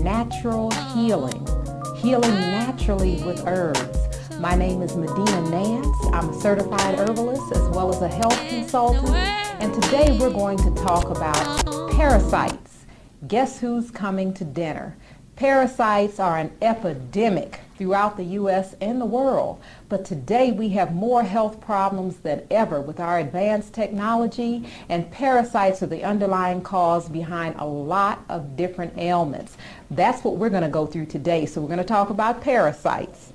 natural healing, healing naturally with herbs. My name is Medina Nance. I'm a certified herbalist as well as a health consultant. And today we're going to talk about parasites. Guess who's coming to dinner? Parasites are an epidemic throughout the U.S. and the world. But today we have more health problems than ever with our advanced technology, and parasites are the underlying cause behind a lot of different ailments. That's what we're going to go through today. So we're going to talk about parasites.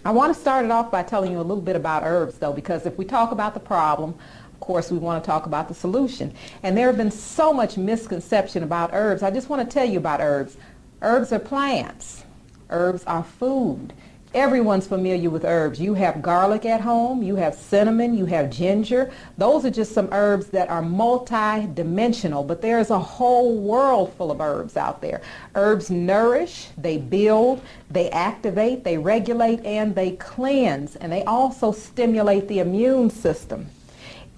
I want to start it off by telling you a little bit about herbs, though, because if we talk about the problem, of course, we want to talk about the solution. And there have been so much misconception about herbs. I just want to tell you about herbs. Herbs are plants. Herbs are food. Everyone's familiar with herbs. You have garlic at home, you have cinnamon, you have ginger. Those are just some herbs that are multi-dimensional, but there's a whole world full of herbs out there. Herbs nourish, they build, they activate, they regulate, and they cleanse, and they also stimulate the immune system.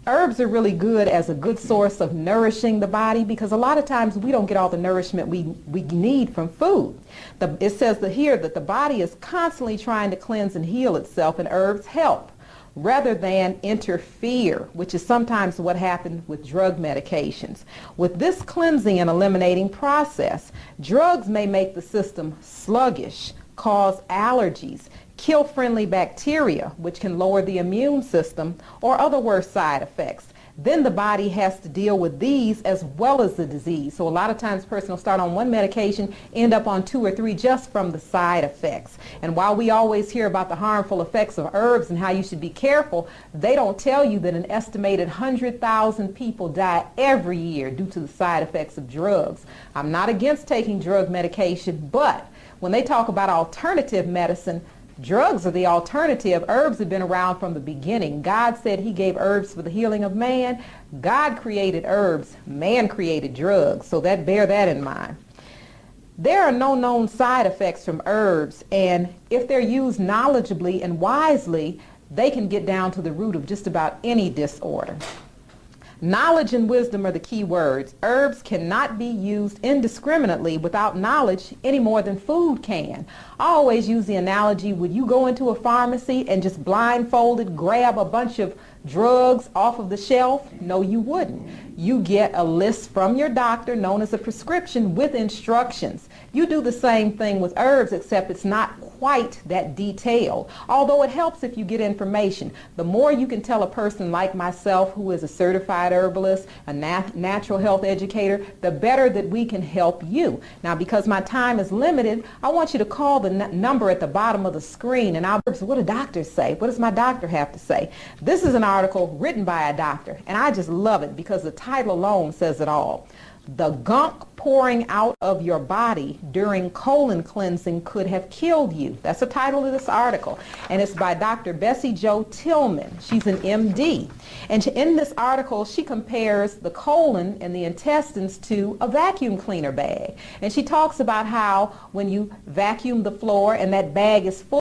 Herbs are really good as a good source of nourishing the body, because a lot of times we don't get all the nourishment we need from food. It says here that the body is constantly trying to cleanse and heal itself, and herbs help rather than interfere, which is sometimes what happens with drug medications. With this cleansing and eliminating process, drugs may make the system sluggish, cause allergies, kill friendly bacteria, which can lower the immune system, or other worse side effects. Then the body has to deal with these as well as the disease. So a lot of times a person will start on one medication, end up on 2 or 3 just from the side effects. And while we always hear about the harmful effects of herbs and how you should be careful, they don't tell you that an estimated 100,000 people die every year due to the side effects of drugs. I'm not against taking drug medication, but when they talk about alternative medicine, drugs are the alternative. Herbs have been around from the beginning. God said he gave herbs for the healing of man. God created herbs. Man created drugs. So bear that in mind. There are no known side effects from herbs, and if they're used knowledgeably and wisely, they can get down to the root of just about any disorder. Knowledge and wisdom are the key words. Herbs cannot be used indiscriminately without knowledge any more than food can. I always use the analogy, would you go into a pharmacy and just blindfolded grab a bunch of drugs off of the shelf? No, you wouldn't. You get a list from your doctor known as a prescription with instructions. You do the same thing with herbs, except it's not quite that detailed, although it helps if you get information. The more you can tell a person like myself, who is a certified herbalist, a natural health educator, the better that we can help you. Now, because my time is limited, I want you to call the number at the bottom of the screen, and what do doctors say? What does my doctor have to say? This is an article written by a doctor, and I just love it because the title alone says it all. The gunk pouring out of your body during colon cleansing could have killed you. That's the title of this article. And it's by Dr. Bessie Jo Tillman. She's an MD. And in this article, she compares the colon and the intestines to a vacuum cleaner bag. And she talks about how when you vacuum the floor and that bag is full